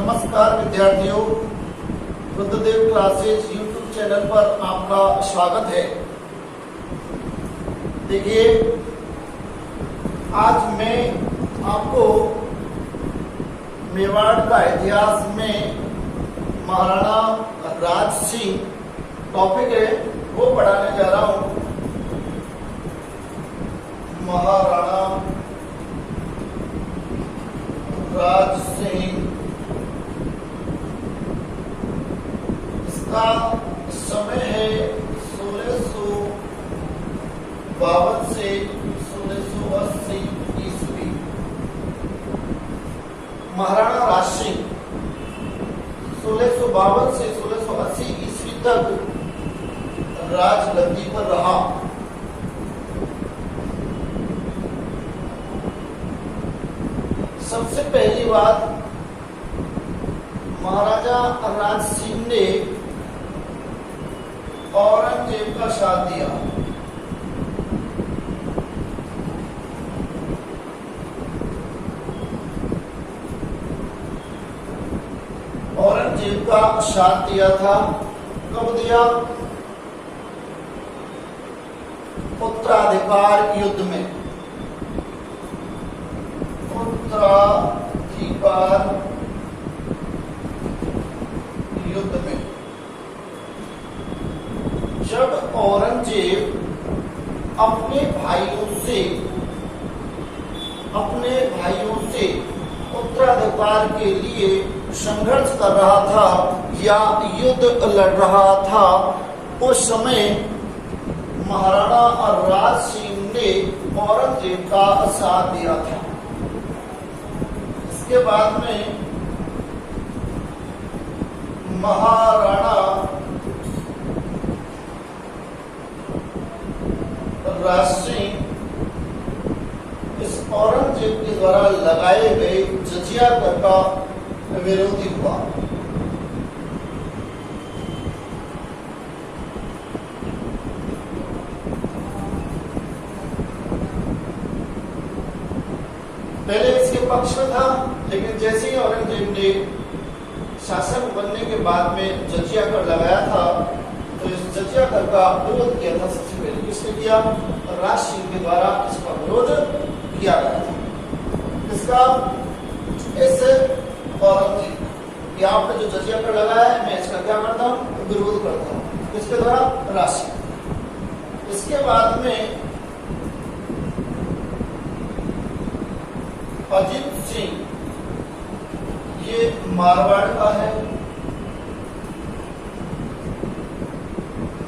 नमस्कार विद्यार्थियों, Rudradev classes YouTube channel पर आपका स्वागत है। देखिए, आज मैं आपको मेवाड़ का इतिहास में महाराणा राज सिंह टॉपिक है वो पढ़ाने जा रहा हूं। महाराणा राज सिंह, इसका समय है 1652 से 1680 ईस्वी। महाराणा राज सिंह 1652 से 1680 ईस्वी तक राजगद्दी पर रहा। सबसे पहली बात, महाराजा राज सिंह ने औरंगजेब का साथ दिया। औरंगजेब का साथ दिया था। कब दिया? उत्तराधिकार युद्ध में। उत्तराधिकार युद्ध में जब औरंगजेब अपने भाइयों से उत्तराधिकार के लिए संघर्ष कर रहा था या युद्ध लड़ रहा था, उस समय महाराणा राज सिंह ने औरंगजेब का साथ दिया था। इसके बाद में महाराणा राज सिंह इस औरंगजेब के द्वारा लगाए गए जजिया कर का विरोधी हुआ। पहले इसके पक्ष में था, लेकिन जैसे ही औरंगजेब ने शासक बनने के बाद में जजिया कर लगाया था, तो इस जजिया कर का विरोध किया था। सबसे पहले किसने किया? राज सिंह के द्वारा इसका विरोध किया गया था। इसका ऐसे औरंगजेब कि आपने जो जजिया कर लगाया है, मैं इसका क्या करता हूँ? विरोध करता हूँ। किसके द्वारा? राज सिंह। इसके बाद में अजीत सिंह, ये मारवाड़ का है,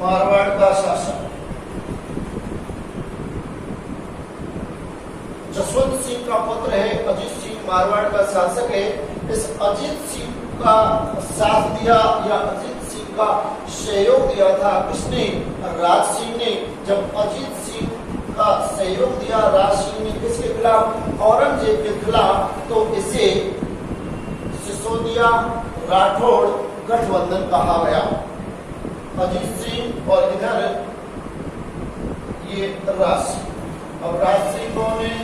मारवाड़ का शासक। जसवंत सिंह का पुत्र है अजीत सिंह, मारवाड़ का शासक है। इस अजीत सिंह का साथ दिया या अजीत सिंह का सहयोग दिया था किसने? राज सिंह ने। जब अजीत सिंह का सहयोग दिया राज सिंह ने किसके खिलाफ? औरंगजेब के खिलाफ, तो इसे सिसोदिया राठौड़ गठबंधन कहा गया। अजीत सिंह और इधर ये राज सिंह। अब राज सिंह कौन है?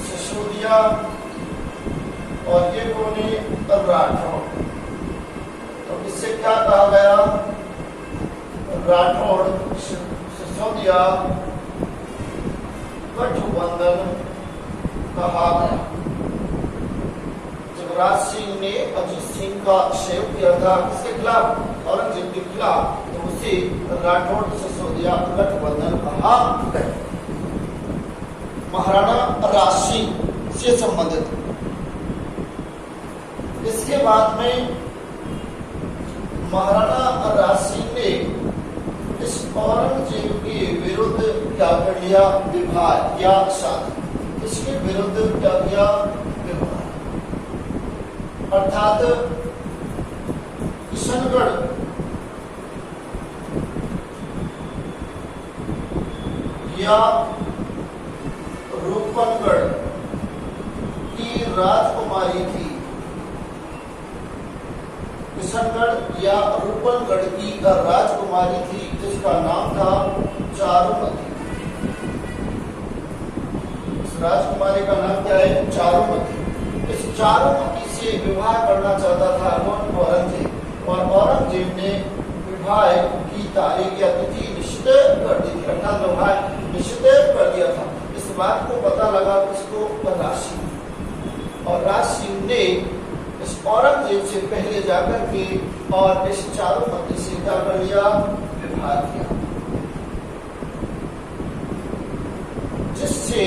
सिसोदिया, और ये कौन है? राठौड़। तो इससे क्या कहा गया? राठौड़ सिसोदिया गठबंधन कहा गया। जब राज सिंह ने अजीत सिंह का सहयोग किया था किसके खिलाफ? औरंगजेब के खिलाफ, तो उसे राठौड़ सिसोदिया गठबंधन कहा गया। महाराणा राज सिंह से संबंधित। इसके बाद में महाराणा राज सिंह ने इस औरंगजेब के विरुद्ध क्या कर लिया? विवाद या शादी। इसके विरुद्ध क्या किया? विवाद। अर्थात किशनगढ़ या रूपनगढ़ की राजकुमारी थी। किशनगढ़ या रूपनगढ़ की राजकुमारी थी जिसका नाम था चारुमती। इस राजकुमारी का नाम क्या है? चारुमती। इस चारुमती से से विवाह करना चाहता था कौन? औरंगजेब। और औरंगजेब ने विवाह की तारीख या तिथि निश्चित कर दी थी, अर्थात विवाह निश्चित कर दिया था। इस बात को पता लगा किसको? राज सिंह। और राज सिंह ने इस औरंगजेब से पहले जाकर के और इस चारुमती से क्या कर लिया? विवाह किया, जिससे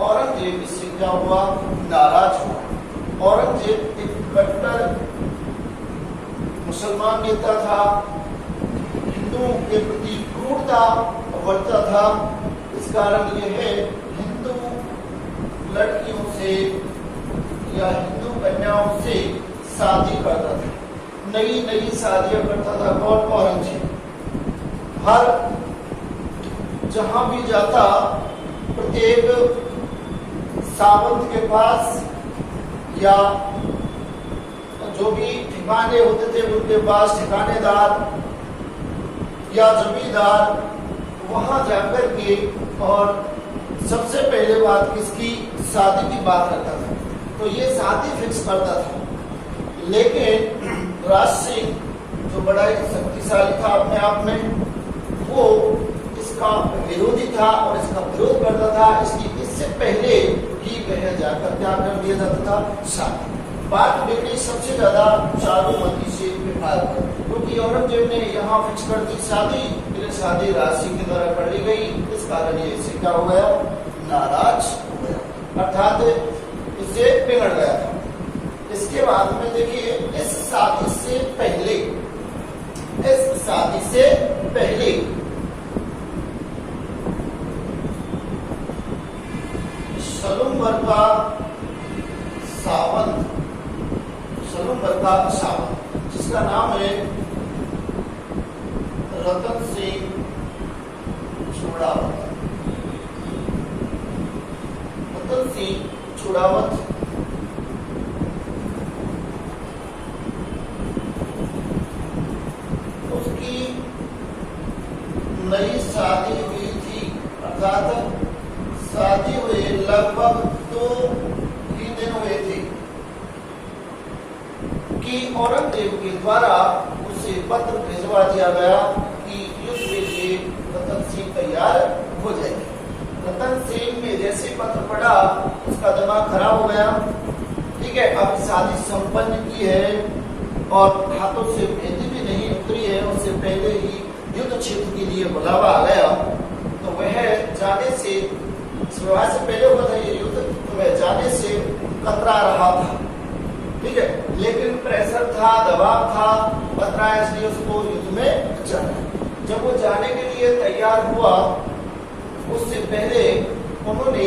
औरंगजेब इससे क्या हुआ? नाराज हुआ। औरंगजेब एक कट्टर मुसलमान नेता था, हिंदुओं के प्रति क्रूरता बरतता था। इस कारण यह है हिंदू लड़कियों से या हिंदू कन्याओं से शादी करता था, नई नई शादियां करता था। कौन? औरंगजेब। हर जहां भी जाता प्रत्येक सावंत के पास या जो भी ठिकाने होते थे उनके पास ठिकानेदार या जमींदार, वहां जाकर के और सबसे पहले बात किसकी? शादी की बात करता था। तो ये शादी फिक्स करता था। लेकिन राज सिंह जो बड़ा ही शक्तिशाली था अपने आप में, वो इसका विरोधी था और इसका विरोध करता था। इससे पहले ही वह जाकर क्या कर दिया जाता था? शादी। बात बिगड़ी सबसे ज्यादा चारुमती से विवाह पर, क्योंकि औरंगजेब ने यहाँ फिक्स कर दी शादी, लेकिन शादी राज सिंह के द्वारा कर ली गई। इस कारण ये इससे क्या हो गया? नाराज हो गया, अर्थात इससे बिगड़ गया था। इसके बाद में देखिए, इस शादी से पहले सलूमबर का सावंत जिसका नाम है रतन सिंह छुड़ावत। रतन सिंह छुड़ावत उसकी नई शादी हुई थी, अर्थात शादी हुए लगभग 2 ही दिन हुए थे कि औरंगजेब के द्वारा उसे पत्र भिजवा दिया गया कि युद्ध के लिए रतन सिंह तैयार हो जाएंगे। रतन सिंह ने जैसे पत्र पढ़ा उसका दिमाग खराब हो गया। ठीक है, अब शादी संपन्न की है और हाथों से मेहंदी भी नहीं उतरी है, उससे पहले ही युद्ध क्षेत्र के लिए बुलावा आ गया। तो वह जाने से, विवाह से पहले हुआ था ये युद्ध, तो वह जाने से कतरा रहा था। ठीक है, लेकिन प्रेशर था, दबाव था, कतराया, इसलिए उसको युद्ध में जाना। जब वो जाने के लिए तैयार हुआ, उससे पहले उन्होंने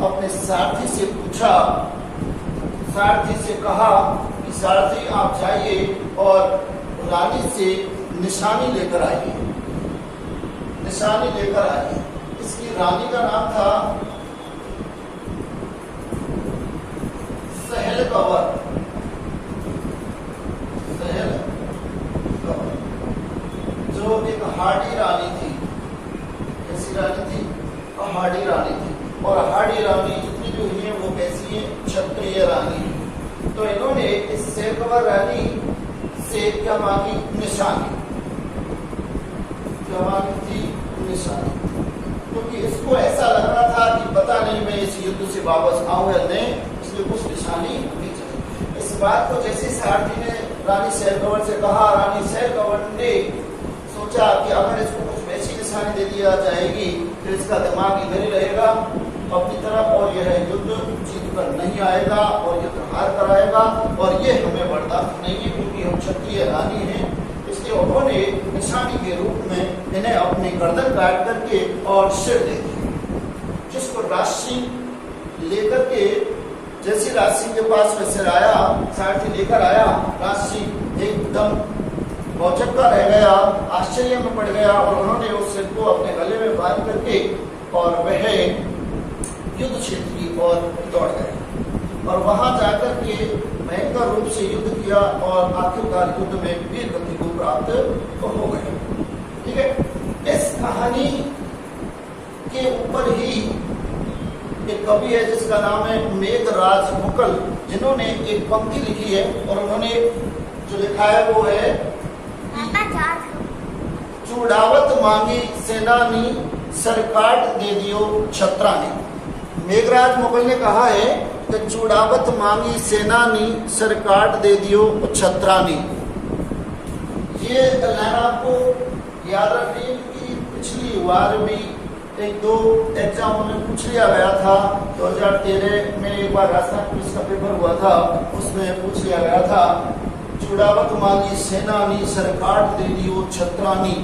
अपने सारथी से पूछा, सारथी से कहा कि सारथी आप जाइए और रानी से निशानी लेकर आइए, निशानी लेकर आइए। इसकी रानी का नाम था सहल कंवर। सहल कंवर जो एक हार्डी रानी थी। कैसी रानी थी? हार्डी रानी थी। और हार्डी रानी जितनी भी हुई है वो कैसी है? क्षत्रिय रानी। तो इन्होंने इस सहल कंवर रानी से क्या मांगी? निशानी। क्या मांगी थी? निशानी। क्योंकि इसको ऐसा लग रहा था कि पता नहीं मैं इस युद्ध से वापस आऊं या नहीं, इसलिए कुछ निशानी नहीं चाहिए। इस बात को जैसे सारथी ने रानी सहल कंवर से कहा, रानी सहल कंवर ने सोचा कि अगर इसको कुछ वैसी निशानी दे दिया जाएगी तो इसका दिमाग इधर ही रहेगा अपनी तरफ और यह युद्ध जीत कर नहीं आएगा और युद्ध हार कर आएगा, और ये हमें बर्दाश्त नहीं है क्योंकि हम क्षत्रिय रानी हैं। इसलिए उन्होंने निशानी के रूप में इन्हें अपनी गर्दन काट करके और सिर दे दिया, जिसको राज सिंह लेकर के, जैसे राज सिंह के पास में सिर आया, सारथी लेकर आया, राज सिंह एकदम भौचक्का रह गया, आश्चर्य में पड़ गया और उन्होंने उस सिर को अपने गले में बांध करके और वह युद्ध क्षेत्र की ओर दौड़ गए और वहां जाकर के भयंकर रूप से युद्ध किया और आखिरकार युद्ध में वीर गति को प्राप्त हो गए। ठीक है, इस कहानी के ऊपर ही एक कवि है जिसका नाम है मेघराज मुकल, जिन्होंने एक पंक्ति लिखी है और उन्होंने जो लिखा है वो है चूड़ावत मांगी सेनानी सरकाट दे दियो छत्रानी। मेघराज मुगल ने कहा है कि चूड़ावत मांगी सेनानी सरकाट दे दियो छत्रानी। ये लाइन आपको याद रखिए कि पिछली बार भी एक दो एग्जाम में पूछ लिया गया था। 2013 में एक बार राजस्थान पुलिस का पेपर हुआ था, उसमें पूछ लिया गया था चूड़ावत मांगी सेनानी सरकाट दे दियो छत्रानी।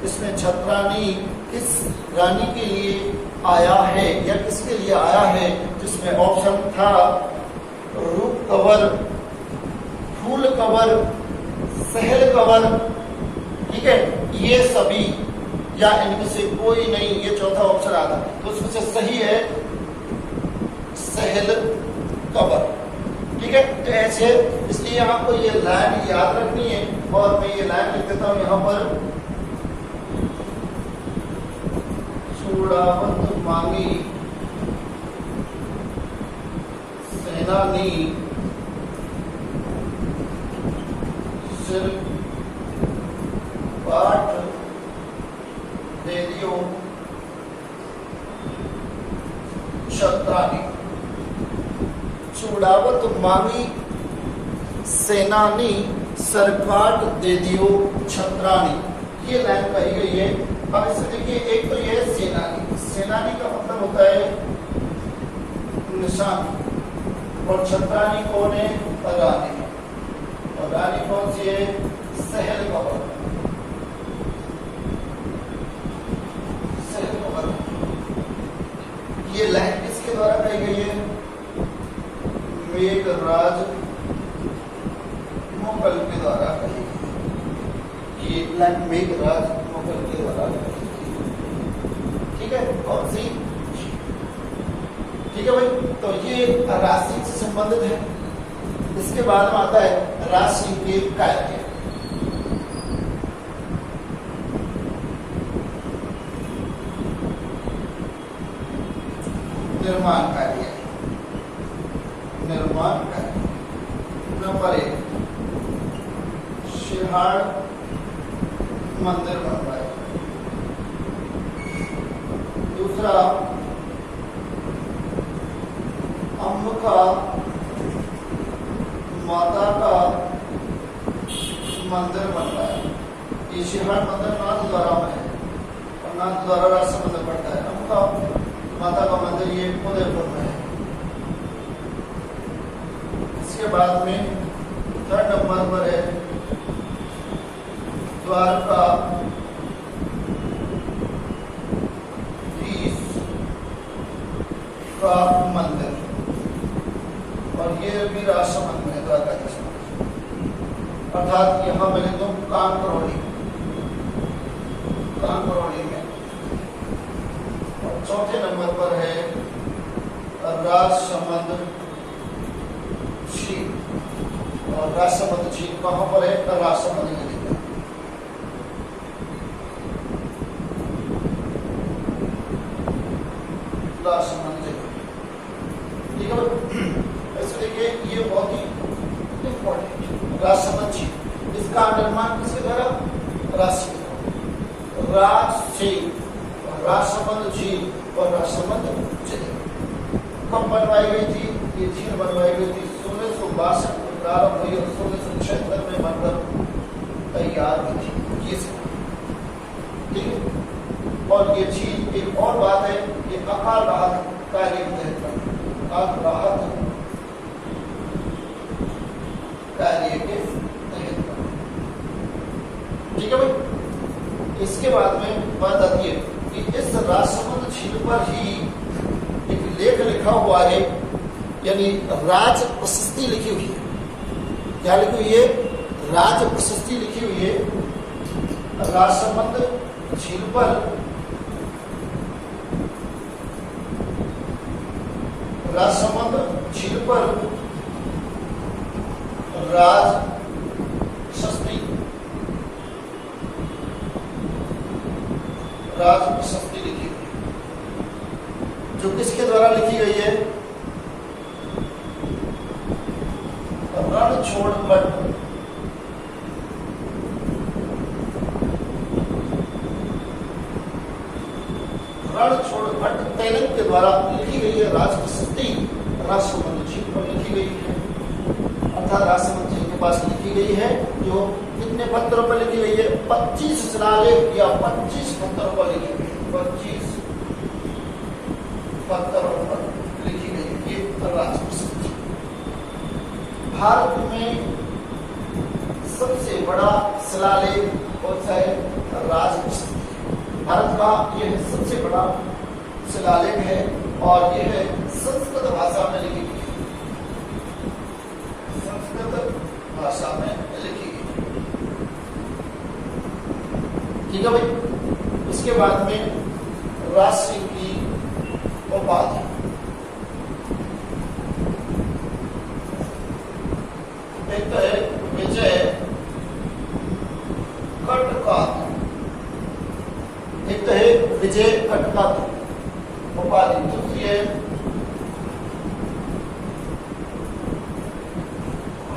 इसमें छत्रानी किस रानी के लिए आया है या किसके लिए आया है, जिसमें ऑप्शन था रूप कंवर, फूल कंवर, सहल कंवर, ठीक है, ये सभी या इनमें से कोई नहीं, ये चौथा ऑप्शन आता। तो उसमें से सही है सहल कंवर, ठीक है। तो ऐसे इसलिए आपको ये लाइन याद रखनी है और मैं ये लाइन लिख देता हूं यहां पर, चूड़ावत मांगी सेनानी सिर पाठ दे दियो छत्रानी। चूड़ावत मांगी सेनानी सरकाट दे दियो छत्रानी, ये लाइन कही गई है। अब इसे देखिए, एक तो ये सेनानी, सेनानी का मतलब होता है निशान, और छत्रानी कौन है, रानी, और रानी कौन सी है, सहल कंवर, सहल कंवर। ये लाइन किसके द्वारा कही गई है, मेघराज मुगल के द्वारा कही गई। ये लाइन मेघराज मुगल के द्वारा कही गई, ठीक है। और सी, ठीक है भाई। तो ये राशि से संबंधित है। इसके बाद में आता है राशि के कार्य। निर्माण कार्य, निर्माण कार्य नंबर 1, शिहाड़ मंदिर बनवाए। दूसरा, अंबिका माता का मंदिर बनवाया। ये शिहाड़ मंदिर नाथद्वारा में है और नाथद्वारा राष्ट्र मंदिर पड़ता है। अंबिका माता का मंदिर ये उदयपुर में है। इसके बाद में 3rd नंबर पर है द्वारका का मंदिर, और ये भी राष्ट्र मंदिर है द्वारकाधीश मंदिर, अर्थात यहां मैंने तो कांकरोली, कांकरोली में। और 4थे नंबर पर है राजसमंद झील, और राजसमंद झील कहां पर है, राजसमंद नदी में। राजसमंद झील, ठीक है। ऐसे देखिए, ये बहुत ही इंपॉर्टेंट राजसमंद झील, इसका निर्माण किसके द्वारा, राशि, राजसमंद झील और राजसमंद झील कब बनवाई गई थी, ये झील बनवाई गई थी 1662 में प्रारंभ हुई और 1676 में बनकर तैयार हुई थी, ये ठीक है। और ये झील, एक और बात है, ये अकाल राहत कार्य के तहत, अकाल राहत कार्य के तहत, ठीक है भाई। इसके बाद में बात आती है कि इस राजसमंद झील पर ही एक लेख लिखा हुआ है, यानी राज प्रशस्ति लिखी हुई है। क्या लिखी हुई है, राज प्रशस्ति लिखी हुई है। राजसमंद झील पर राजसमंद झील पर राज प्रशस्ति, राज प्रशस्ति लिखी, जो किसके द्वारा लिखी गई है? रणछोड़ भट्ट। रणछोड़ भट्ट तेलंग के द्वारा लिखी गई है। राजप्रशस्ति राष्ट्रमंत्री जी पर लिखी गई है, अर्थात राष्ट्रमंत्री जी के पास लिखी गई है, जो कितने पत्रों पर लिखी गई है? 25 शिलालेख या 25 पत्रों पर लिखी गई है। 25 पत्रों पर लिखी गई है ये राजप्रशस्ति। भारत में सबसे बड़ा शिलालेख कौन सा है? राजप्रशस्ति। भारत का यह सबसे बड़ा शिलालेख है और यह संस्कृत भाषा में लिखी गई है। संस्कृत भाषा में लिखी गई। ठीक है भाई। इसके बाद में राजसिंह की उपाधि। एक तो है विजय कटकात, एक तो है विजय कटकात उपाधि, दूसरी है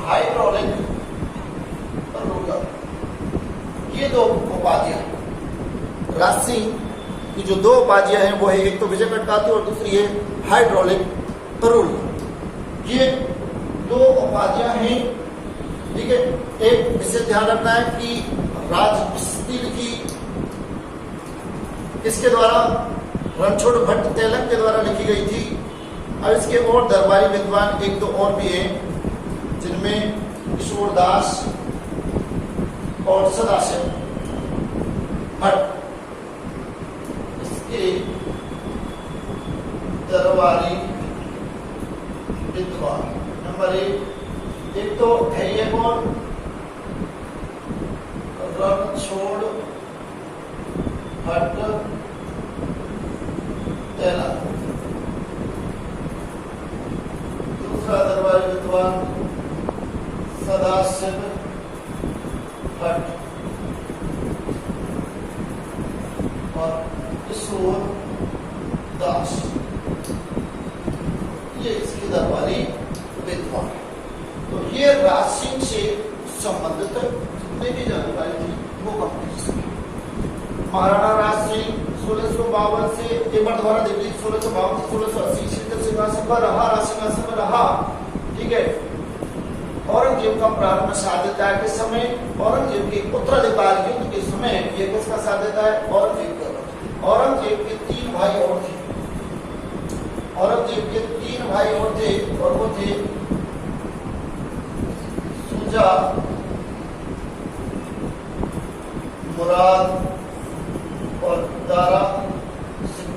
हाइड्रोलिक रूलर। ये दो उपाधियां राजसिंह की जो दो उपाधियां हैं वो है एक तो विजय कटकाती और दूसरी है हाइड्रोलिक रूलर। ये दो उपाधियां हैं। ठीक है। एक विषय ध्यान रखना है कि राजप्रशस्ति लिखी किसके द्वारा? रणछोड़ भट्ट तेलंग के द्वारा लिखी गई थी। अब इसके और दरबारी विद्वान एक दो और भी हैं, जिनमें किशोरदास और सदाशिव भट्ट। इसके दरबारी विद्वान नंबर एक तो है ये कौन? रणछोड़ भट्ट तेलंग। दूसरा दरबारी विद्वान सदाशिव भट्ट और किशोर दास। ये इसके दरबारी विद्वान। तो ये राजसिंह से संबंधित जितने भी जानकारी थी वो कंप्लीट। महाराणा राजसिंह 1652 से एक बार दोबारा देख लीजिए, 1652 से 1680 सिंहासन पर रहा, राजसिंहासन पर रहा। ठीक है। औरंगजेब का प्रारंभ साध देता है किस समय? औरंगजेब के उत्तराधिकार युद्ध के समय ये किसका साथ देता है? औरंगजेब का। औरंगजेब के 3 भाई और थे। औरंगजेब के 3 भाई और थे और वो थे सुजा, मुराद और दारा सिंह।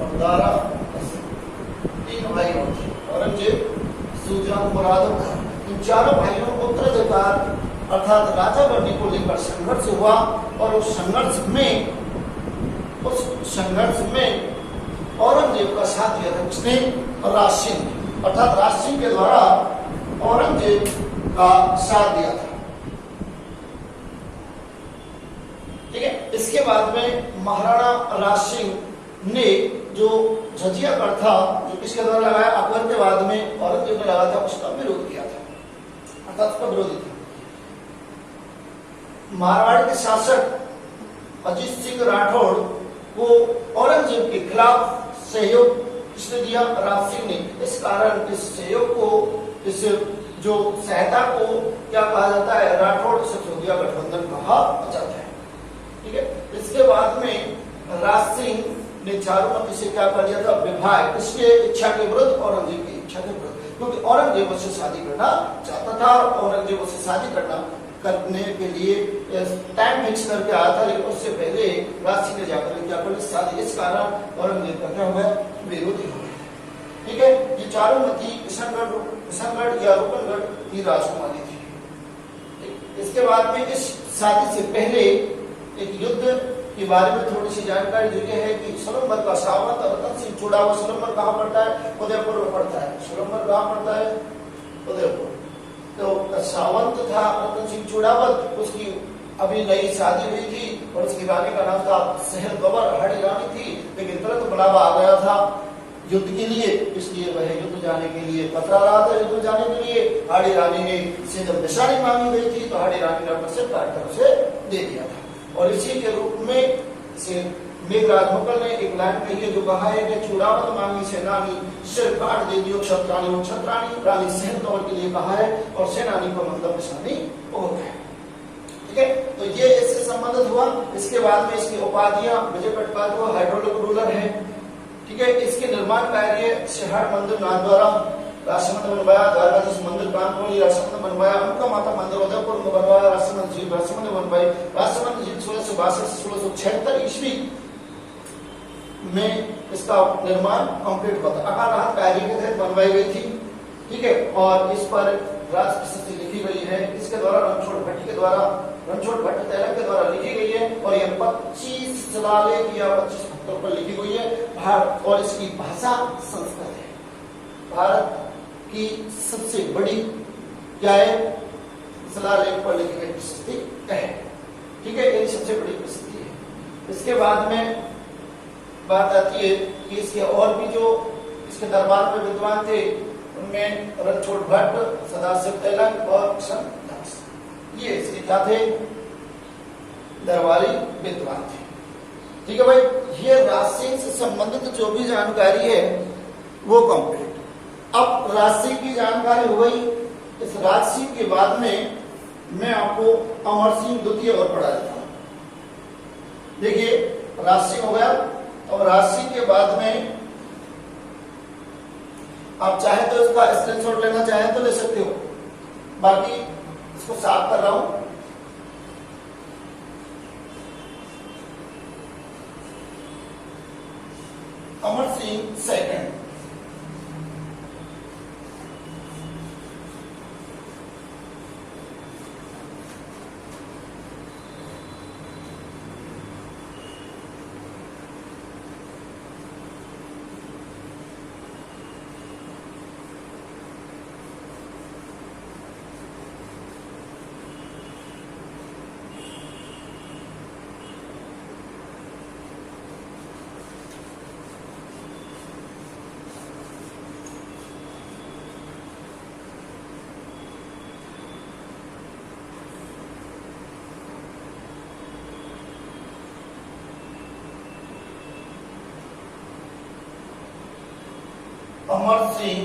और दारा सिंह 3 भाई और थे। औरंगजेब, सुजा, मुराद और दारा, इन चारों भाइयों को उत्तराधिकार अर्थात राजा बनने को लेकर संघर्ष हुआ और उस संघर्ष में औरंगजेब का साथ दिया था किसने? राजसिंह, अर्थात राजसिंह के द्वारा औरंगजेब का साथ दिया था। ठीक है। इसके बाद में महाराणा राजसिंह ने जो जजिया कर था, जो किसके द्वारा लगाया? अकबर के बाद में औरंगजेब ने लगाया था, उसका विरोध किया था, अर्थात उसका विरोधी था। मारवाड़ के शासक अजीत सिंह राठौड़ को औरंगजेब के खिलाफ सहयोग किसने दिया? राजसिंह ने। इस कारण इस सहयोग को, इस जो सहायता को क्या कहा जाता है? राठौड़ सिसोदिया गठबंधन कहा जाता है। ठीक है। इसके बाद में राजसिंह ने चारुमती से क्या कर दिया था? विवाह। किसके इच्छा के विरुद्ध? औरंगजेब की इच्छा के विरुद्ध, क्योंकि औरंगजेब उससे शादी करना चाहता था। औरंगजेब उससे शादी करने के लिए टाइम फिक्स करके आया था, लेकिन उससे पहले राजसिंह ने जाकर क्या कर शादी। इस कारण औरंगजेब का क्या हुआ? विरोधी हो गया। ठीक है। ये चारुमती किशनगढ़ या रूपनगढ़ की राजकुमारी थी। इसके बाद में इस शादी से पहले एक युद्ध के बारे में थोड़ी सी जानकारी जो है कि स्वयंवर का सावंत रतन सिंह चूड़ावत। स्वयंवर कहाँ पड़ता है? उदयपुर में पड़ता है। स्वयंवर कहाँ पड़ता है? उदयपुर। तो सावंत था रतन सिंह चूड़ावत, उसकी अभी नई शादी हुई थी और इसकी रानी का नाम था सहर गवर। हाड़ी रानी थी, लेकिन तुरंत बुलावा आ गया था युद्ध के लिए, इसलिए वह युद्ध जाने के लिए कतरा रहा था। युद्ध जाने के लिए हाड़ी रानी ने से जब निशानी मांगी गई थी तो हाड़ी रानी ने अपना सिर काट कर उसे दे दिया था। और इसी के रूप में इसे मेघराज मुगल ने एक लाइन कही है जो कहा है कि चूड़ावत मांगी सेनानी, सिर काट दे दियो क्षत्राणी। वो क्षत्राणी रानी सहर गवर के लिए कहा है और सेनानी को मतलब निशानी हो गया। ठीक है, तो ये इससे संबंधित हुआ। इसके बाद में इसकी उपाधियां विजय कटपाल को हाइड्रोलिक रूलर है। ठीक है, इसके निर्माण कार्य शिहाड़ मंदिर नाथ द्वारा राष्ट्रमंदिर बनवाया, द्वारकाधीश मंदिर कानपुर राष्ट्रमंदिर बनवाया, उनका माता मंदिर उदयपुर में बनवाया, राष्ट्रमंदिर झील राष्ट्रमंदिर बनवाई। राष्ट्रमंदिर झील 1662 से 1676 ईस्वी में इसका निर्माण कंप्लीट हुआ था। अकाल राहत कार्य के तहत बनवाई गई थी। ठीक है, और इस पर राज प्रशस्ति लिखी गई है। इसके द्वारा रणछोड़ भट्ट के द्वारा, रणछोड़ भट्ट तैलक के द्वारा लिखी गई है और यह 25 शिलालेख या 25 पत्थरों पर लिखी गई है। भारत और इसकी भाषा संस्कृत है। भारत की सबसे बड़ी क्या है, शिलालेख पर लिखी गई प्रशस्ति है। ठीक है, ये सबसे बड़ी प्रशस्ति है। इसके बाद में बात आती है कि इसके और भी जो इसके दरबार में विद्वान थे उनमें रणछोड़ भट्ट, सदाशिव तैलक और कृष्णदास, ये इसके क्या थे, दरबारी विद्वान थे। ठीक है भाई, ये राजसिंह से संबंधित जो भी जानकारी है वो कंप्लीट। अब राजसिंह की जानकारी हो गई। इस राजसिंह के बाद में मैं आपको अमर सिंह द्वितीय और पढ़ा देता हूं। देखिए, राजसिंह हो गया। और राजसिंह के बाद में आप चाहे तो इसका स्क्रीनशॉट लेना चाहे तो ले सकते हो, बाकी इसको साफ कर रहा हूं। अमर सिंह सेकंड, अमर सिंह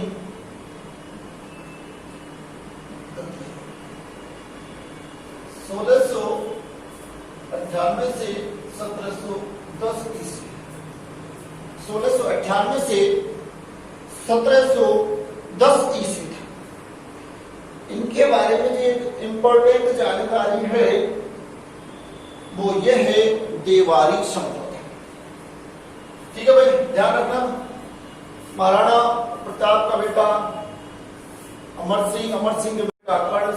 1698 से 1710 ईस्वी, 1698 से 1710 ईस्वी था। इनके बारे में जो एक इम्पोर्टेंट जानकारी है वो ये है देवारी समझौता। ठीक है भाई, ध्यान रखना। महाराणा प्रताप का बेटा अमर सिंह के बेटा कर्ण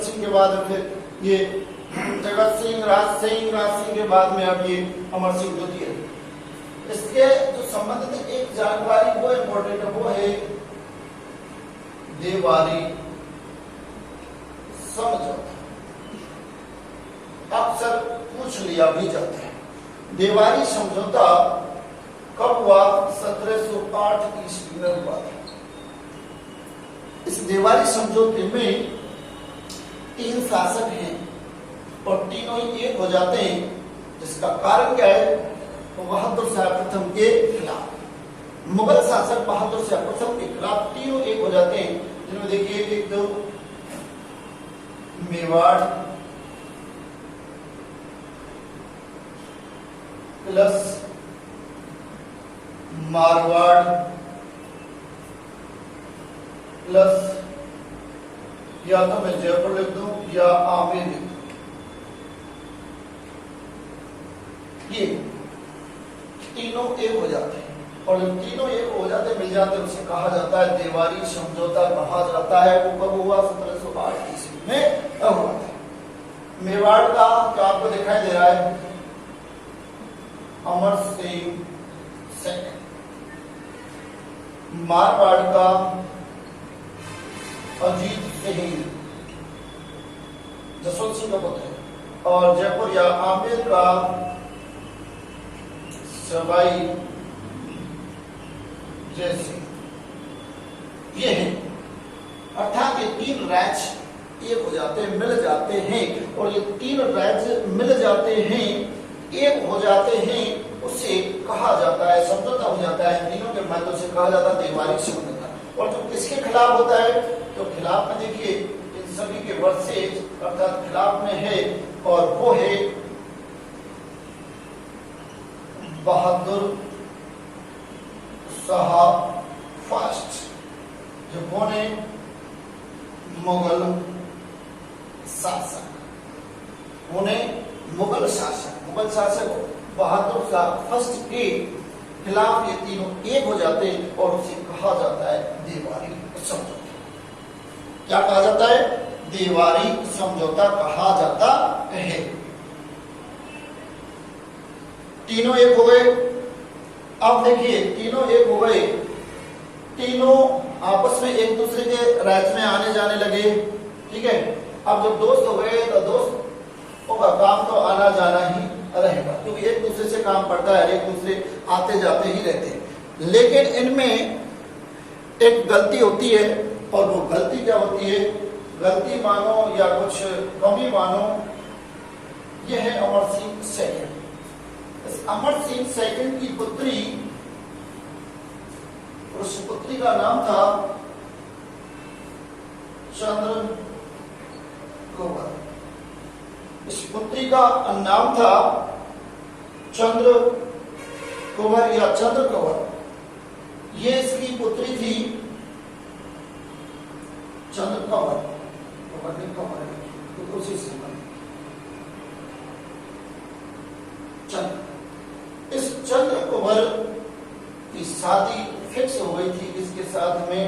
सिंह के बाद फिर ये जगत सिंह, राज सिंह के बाद में अब ये अमर सिंह द्वितीय। इसके जो संबंधित एक जानकारी वो इम्पोर्टेंट है, वो है देवारी समझौता। अक्सर पूछ लिया भी जाता है, देवारी समझौता कब हुआ? 1708 ईस्वी में हुआ था। इस देवारी समझौते में 3 शासक हैं और तीनों ही एक हो जाते हैं, जिसका कारण क्या है? तो बहादुर शाह प्रथम के खिलाफ, मुगल शासक बहादुर शाह प्रथम के खिलाफ तीनों एक हो जाते हैं। जिनमें देखिए, एक तो मेवाड़ प्लस मारवाड़ प्लस, या तो मैं जयपुर लिख दूं या आमेर लिख दूं, ये तीनों एक हो जाते हैं। और जब तीनों एक हो जाते, मिल जाते, उसे कहा जाता है देवारी समझौता कहा जाता है। वो कब हुआ? 1708 ईस्वी में हुआ था। मेवाड़ का जो आपको दिखाई दे रहा है, अमर सिंह सेकंड। मारवाड़ का अजीत सिंह, जसवंत सिंह का पुत्र है, और जयपुर या आमेर का सवाई जय सिंह, ये है। अर्थात ये तीन राज्य एक हो जाते हैं, मिल जाते हैं, और ये तीन राज्य मिल जाते हैं, एक हो जाते हैं, उसे कहा जाता है समझौता हो जाता है। तीनों के माध्यम से कहा जाता है दैवारिक समझौता। और जो किसके खिलाफ होता है, तो खिलाफ में देखिए इन सभी के वर्सेज अर्थात खिलाफ में है, और वो है बहादुर शाह फर्स्ट, जो कौन है, मुगल शासक, उन्हें मुगल शासक बहादुर शाह फर्स्ट के खिलाफ ये तीनों एक हो जाते हैं, और उसे कहा जाता है दैवारिक समझौता। क्या कहा जाता है, दैवारिक समझौता कहा जाता है। तीनों एक हो गए। अब देखिए तीनों एक हो गए, तीनों आपस में एक दूसरे के राज्य में आने जाने लगे, ठीक है। अब जब दोस्त हो गए तो दोस्तों का काम तो आना जाना ही रहेगा, क्योंकि एक दूसरे से काम पड़ता है, एक दूसरे आते जाते ही रहते हैं। लेकिन इनमें एक गलती होती है, और वो गलती क्या होती है, गलती मानो या कुछ कमी मानो, ये है अमर सिंह सेकंड। इस अमर सिंह सेकंड की पुत्री, उस पुत्री का नाम था चंद्र कुंवर। इस पुत्री का नाम था चंद्र कुंवर या चंद्र कुंवर। ये इसकी पुत्री थी चंद्र कुंवर, तो उसी से चंद्र। इस चंद्र कुंवर की शादी फिक्स हो गई थी किसके साथ में,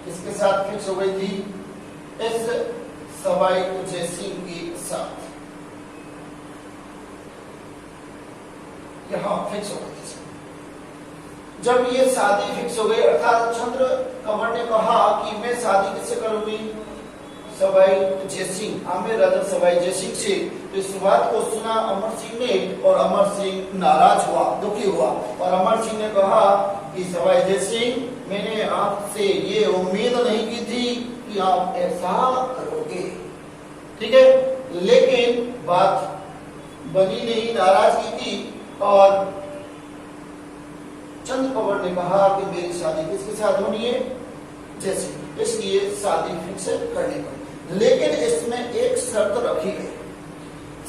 इसके साथ फिक्स हो गई थी, इस सवाई जय सिंह के साथ। यहां फिक्स हो गई थी। जब ये शादी फिक्स हो गई, अर्थात चंद्र कंवर ने कहा कि मैं शादी किससे करूंगी, सवाई जय सिंह, आमेर राजा सवाई जय सिंह से। तो इस बात को सुना अमर सिंह ने, और अमर सिंह नाराज हुआ, दुखी हुआ, और अमर सिंह ने कहा कि सवाई जय सिंह, मैंने आपसे ये उम्मीद नहीं की थी कि आप ऐसा करोगे, ठीक है। लेकिन बात बनी नहीं, नाराजगी थी, और चंद्र कंवर ने कहा कि मेरी शादी किसके साथ होनी है, जय सिंह, इसलिए शादी फिक्स करनी पड़ी। लेकिन इसमें एक शर्त रखी गई।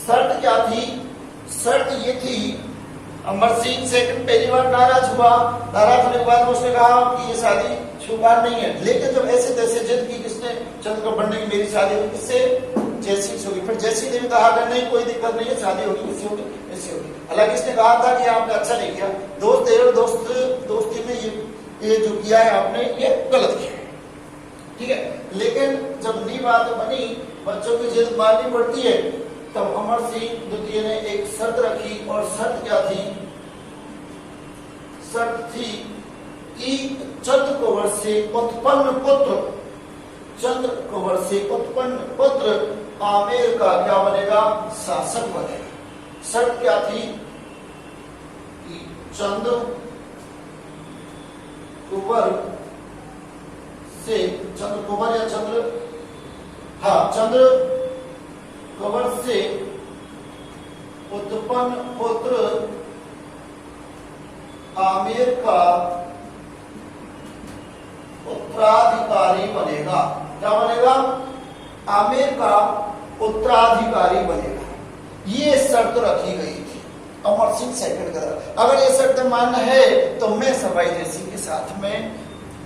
शर्त क्या थी, शर्त ये थी, अमर सिंह सेकंड पहली बार नाराज हुआ, नाराज होने के बाद उसने कहा कि ये शादी स्वीकार नहीं है। लेकिन जब ऐसे तैसे जिद की किसने, चंद्र कंवर ने, मेरी शादी होगी किससे, जय सिंह से होगी। फिर जय सिंह ने भी कहा कि नहीं कोई दिक्कत नहीं है, शादी होगी किससे होगी, इससे होगी। हालांकि इसने कहा था कि आपने अच्छा नहीं किया, दोस्ती में ये जो किया है आपने, ये गलत किया, ठीक है। लेकिन जब नी बात बनी, बच्चों की जिद माननी पड़ती है, तब अमर सिंह द्वितीय ने एक शर्त रखी। और शर्त क्या थी, शर्त थी कि चंद्र कुंवर से उत्पन्न पुत्र आमेर का क्या बनेगा, शासक बनेगा। शर्त क्या थी कि चंद्र कुंवर या चंद्र कुंवर से उत्पन्न पुत्र आमेर का उत्तराधिकारी बनेगा। क्या बनेगा, आमेर का उत्तराधिकारी बनेगा। ये शर्त रखी गई थी अमर सिंह सेकंड का। अगर ये शर्त मान्य है तो मैं सवाई जय सिंह के साथ में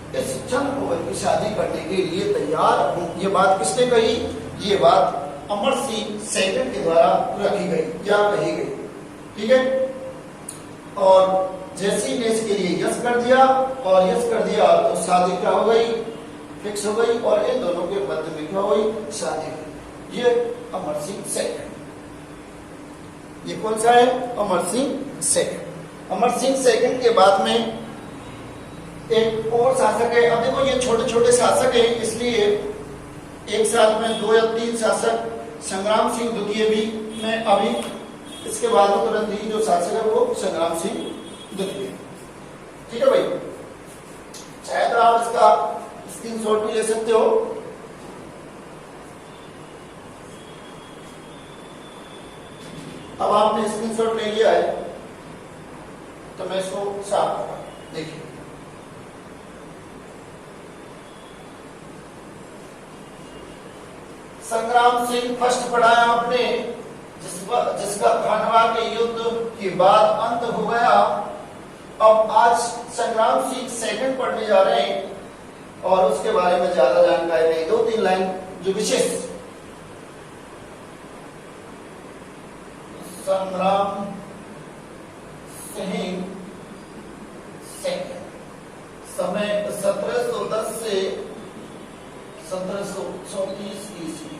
इस चंद्र कुंवर की शादी करने के लिए तैयार हूं। ये बात किसने कही, ये बात अमर सिंह सेकंड के द्वारा रखी गई या कही गई, ठीक है। और जय सिंह ने इसके लिए यस कर दिया, और यस कर दिया तो शादी क्या हो गई, फिक्स हो गई, और इन दोनों के मध्य में क्या हुई, शादी हुई। ये अमर सिंह सेकंड, ये कौन सा है, अमर सिंह सेकंड। अमर सिंह सेकंड के बाद में एक और शासक है। अब देखो ये छोटे छोटे शासक हैं, इसलिए एक साथ में 2 या 3 शासक संग्राम सिंह द्वितीय भी में अभी इसके बाद में तुरंत ही जो शासक है वो संग्राम सिंह द्वितीय। ठीक है भाई, चाहे तो आप इसका स्क्रीनशॉट भी ले सकते हो। अब आपने स्क्रीनशॉट ले लिया है तो मैं इसको साफ करूंगा। देखिए संग्राम सिंह फर्स्ट पढ़ा है आपने, जिसका खानवा के युद्ध के बाद अंत हो गया। अब आज संग्राम सिंह सेकंड पढ़ने जा रहे हैं और उसके बारे में ज्यादा जानकारी नहीं, 2-3 लाइन जो विशेष। संग्राम सिंह सेकंड, समय 1710 से 1734 ईस्वी।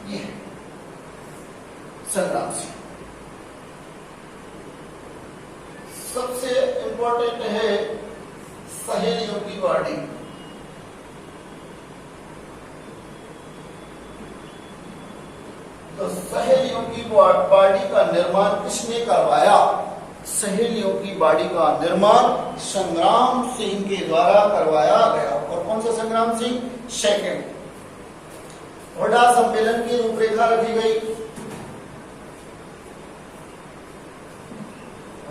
ये संग्राम सिंह सबसे इंपॉर्टेंट है सहेलियों की वाड़ी। तो सहेलियों की बाड़ी का निर्माण किसने करवाया? सहेलियों की बाड़ी का निर्माण संग्राम सिंह के द्वारा करवाया गया। और कौन सा संग्राम सिंह? सेकंड। हुड्डा सम्मेलन की रूपरेखा रखी गई।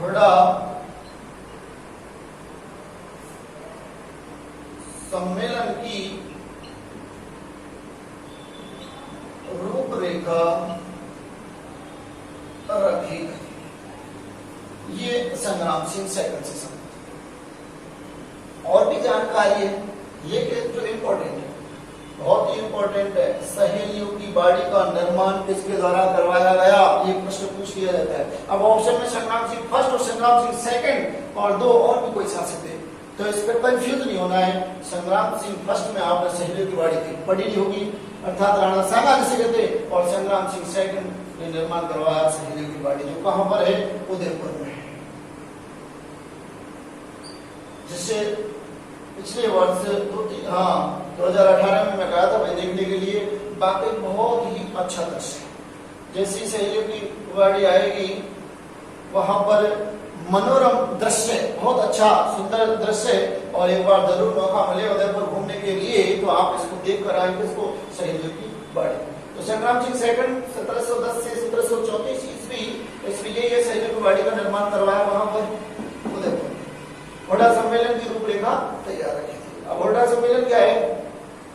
हुड्डा सम्मेलन की रूपरेखा रखी गई। ये संग्राम सिंह सेकंड से संबंधित और भी जानकारी है, ये जो इम्पोर्टेंट है, बहुत ही इम्पोर्टेंट है। सहेलियों की बाड़ी का निर्माण किसके द्वारा करवाया गया? ये प्रश्न पूछ लिया जाता है। अब ऑप्शन में संग्राम सिंह फर्स्ट और संग्राम सिंह सेकंड और 2 और भी कोई शासक थे, तो इस पर कंफ्यूज नहीं होना है। संग्राम सिंह फर्स्ट में आपने सहेलियों की बाड़ी की पढ़ी ली होगी, अर्थात राणा सांगा जिसे कहते, और संग्राम सिंह सेकंड ने निर्माण करवाया सहेलियों की बाड़ी, जो कहां पर है? उदयपुर में। जिससे पिछले वर्ष 2018 में मैं कहा था भाई देखने के लिए, बाकी बहुत ही अच्छा दृश्य है। जैसी सहेलियों की बाड़ी आएगी वहां पर मनोरम दृश्य, बहुत अच्छा सुंदर दृश्य, और एक बार जरूर मौका मिले उदयपुर घूमने के लिए तो आप इसको देख कर आएंगे, इसको सहेलियों की बाड़ी। तो संग्राम सिंह सेकंड 1710 से 1734 ईस्वी, इसलिए ये सहेलियों की बाड़ी का निर्माण करवाया वहां पर उदयपुर। हुड्डा सम्मेलन की रूपरेखा तैयार रखी थी। अब हुड्डा सम्मेलन क्या है?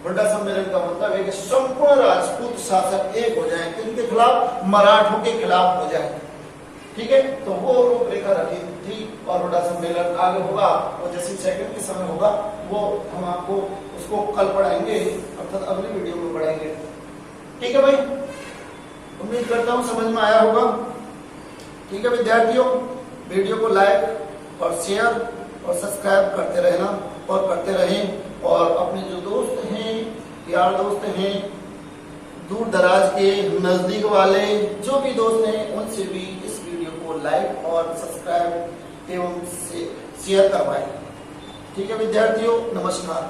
हुड्डा सम्मेलन का मतलब है कि संपूर्ण राजपूत शासक एक हो जाए, किनके खिलाफ? मराठों के खिलाफ हो जाए। ठीक है, तो वो रूपरेखा रखी थी और हुड्डा सम्मेलन आगे होगा, वो जैसे सेकंड के समय होगा, वो हम आपको उसको कल पढ़ाएंगे, अर्थात अगली वीडियो में पढ़ाएंगे। ठीक है भाई, उम्मीद करता हूँ समझ में आया होगा। ठीक है विद्यार्थियों, वीडियो को लाइक और शेयर और सब्सक्राइब करते रहना और करते रहें, और अपने जो दोस्त हैं, यार दोस्त हैं, दूर दराज के, नजदीक वाले जो भी दोस्त हैं, उनसे भी इस वीडियो को लाइक और सब्सक्राइब एवं शेयर करवाएं। ठीक है विद्यार्थियों, नमस्कार।